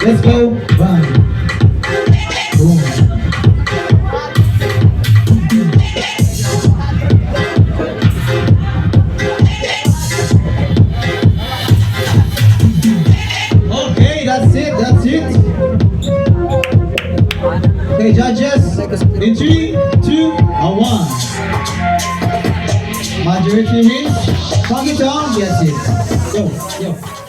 Let's go. Run. Boom. Okay, that's it. That's it. Okay, judges. In 3, 2, and 1. Majority wins. Pagadian gets it. Go.